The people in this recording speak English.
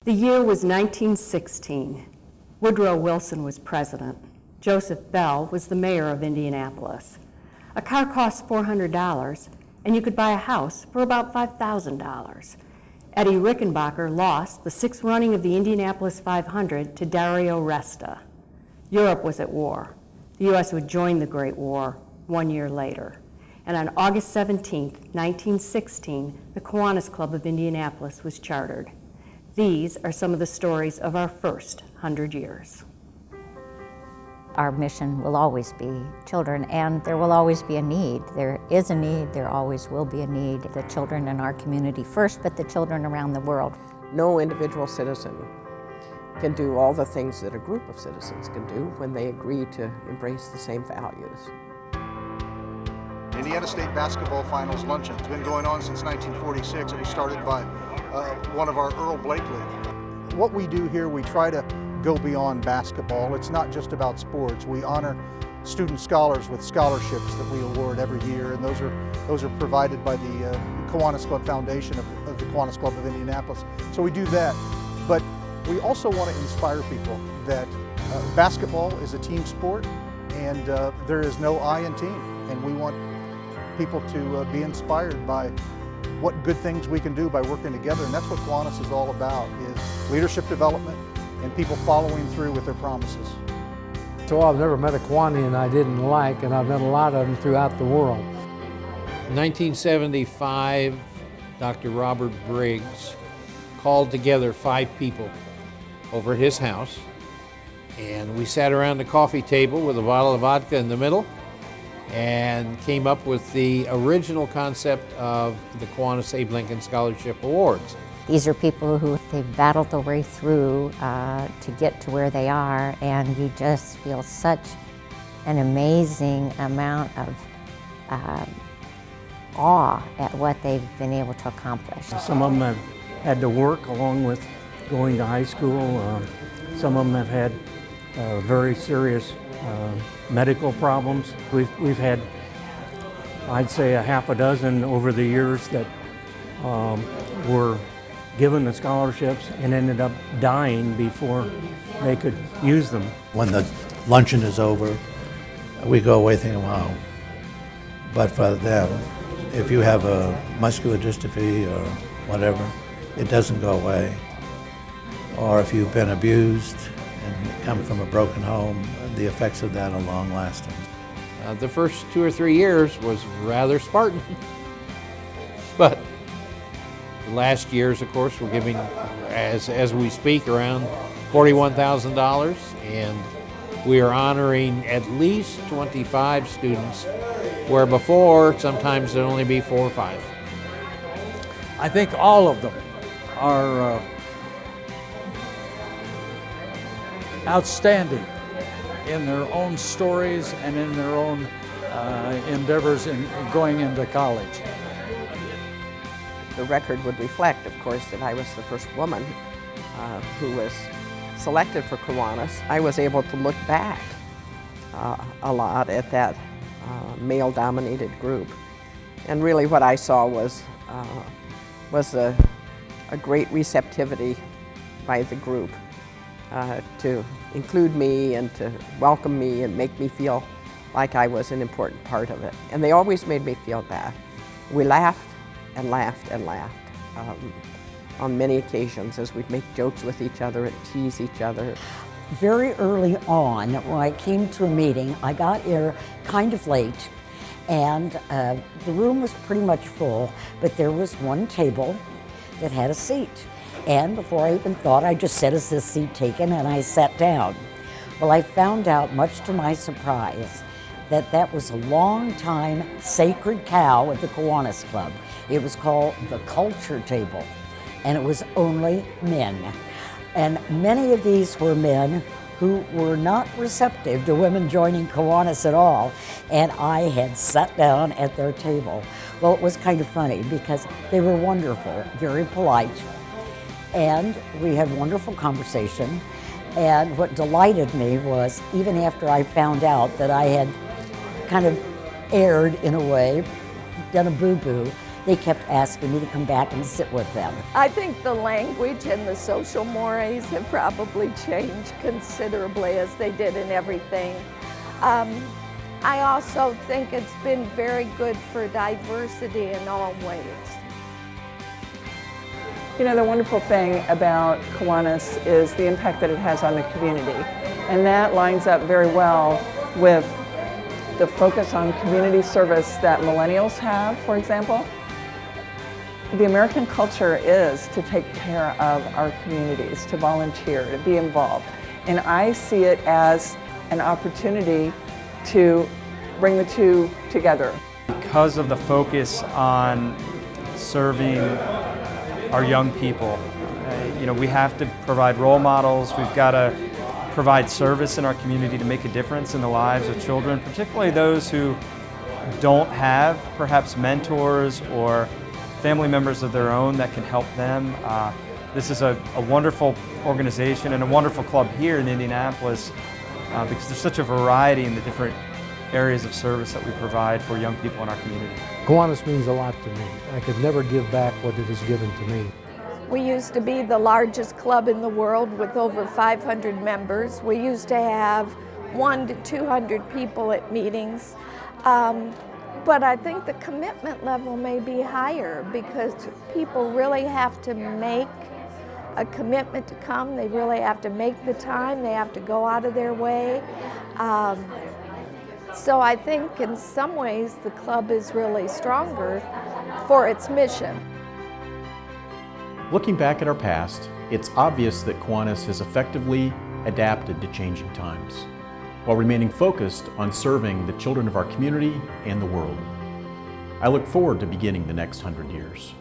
The year was 1916. Woodrow Wilson was president. Joseph Bell was the mayor of Indianapolis. A car cost $400, and you could buy a house for about $5,000. Eddie Rickenbacker lost the sixth running of the Indianapolis 500 to Dario Resta. Europe was at war. The U.S. would join the Great War 1 year later. And on August 17, 1916, the Kiwanis Club of Indianapolis was chartered. These are some of the stories of our first 100 years. Our mission will always be children, and there will always be a need. There is a need, there always will be a need. The children in our community first, but the children around the world. No individual citizen can do all the things that a group of citizens can do when they agree to embrace the same values. Indiana State Basketball Finals Luncheon. It's been going on since 1946. It was started by one of our Earl Blakely. What we do here, we try to go beyond basketball. It's not just about sports. We honor student scholars with scholarships that we award every year, and those are provided by the Kiwanis Club Foundation of the Kiwanis Club of Indianapolis. So we do that, but we also want to inspire people that basketball is a team sport, and there is no I in team, and we want people to be inspired by what good things we can do by working together, and that's what Kiwanis is all about, is leadership development and people following through with their promises. So I've never met a Kiwanian I didn't like, and I've met a lot of them throughout the world. In 1975, Dr. Robert Briggs called together 5 people over at his house, and we sat around the coffee table with a bottle of vodka in the middle and came up with the original concept of the Kiwanis Abe Lincoln Scholarship Awards. These are people who they've battled their way through to get to where they are, and you just feel such an amazing amount of awe at what they've been able to accomplish. Some of them have had to work along with going to high school. Some of them have had very serious medical problems. We've had, I'd say, a half a dozen over the years that were given the scholarships and ended up dying before they could use them. When the luncheon is over, we go away thinking, wow. But for them, if you have a muscular dystrophy or whatever, it doesn't go away. Or if you've been abused and come from a broken home, the effects of that are long lasting. The first 2 or 3 years was rather Spartan, but the last years, of course, we're giving, as we speak, around $41,000, and we are honoring at least 25 students, where before, sometimes there'd only be 4 or 5. I think all of them are outstanding in their own stories and in their own endeavors in going into college. The record would reflect, of course, that I was the first woman who was selected for Kiwanis. I was able to look back a lot at that male-dominated group, and really what I saw was a great receptivity by the group to include me and to welcome me and make me feel like I was an important part of it. And they always made me feel that. We laughed and laughed and laughed on many occasions as we'd make jokes with each other and tease each other. Very early on, when I came to a meeting, I got here kind of late, and the room was pretty much full, but there was one table that had a seat. And before I even thought, I just said, "Is this seat taken?" And I sat down. Well, I found out, much to my surprise, that that was a long-time sacred cow at the Kiwanis Club. It was called the culture table, and it was only men. And many of these were men who were not receptive to women joining Kiwanis at all, and I had sat down at their table. Well, it was kind of funny because they were wonderful, very polite, and we had wonderful conversation. And what delighted me was, even after I found out that I had kind of erred in a way, done a boo-boo, they kept asking me to come back and sit with them. I think the language and the social mores have probably changed considerably, as they did in everything. I also think it's been very good for diversity in all ways. You know, the wonderful thing about Kiwanis is the impact that it has on the community. And that lines up very well with the focus on community service that millennials have, for example. The American culture is to take care of our communities, to volunteer, to be involved. And I see it as an opportunity to bring the two together. Because of the focus on serving our young people, you know, we have to provide role models. We've got to provide service in our community to make a difference in the lives of children, particularly those who don't have perhaps mentors or family members of their own that can help them. This is a wonderful organization and a wonderful club here in Indianapolis because there's such a variety in the different areas of service that we provide for young people in our community. Kiwanis means a lot to me. I could never give back what it has given to me. We used to be the largest club in the world with over 500 members. We used to have 100 to 200 people at meetings. But I think the commitment level may be higher because people really have to make a commitment to come. They really have to make the time. They have to go out of their way. So I think in some ways the club is really stronger for its mission. Looking back at our past, it's obvious that Kiwanis has effectively adapted to changing times, while remaining focused on serving the children of our community and the world. I look forward to beginning the next 100 years.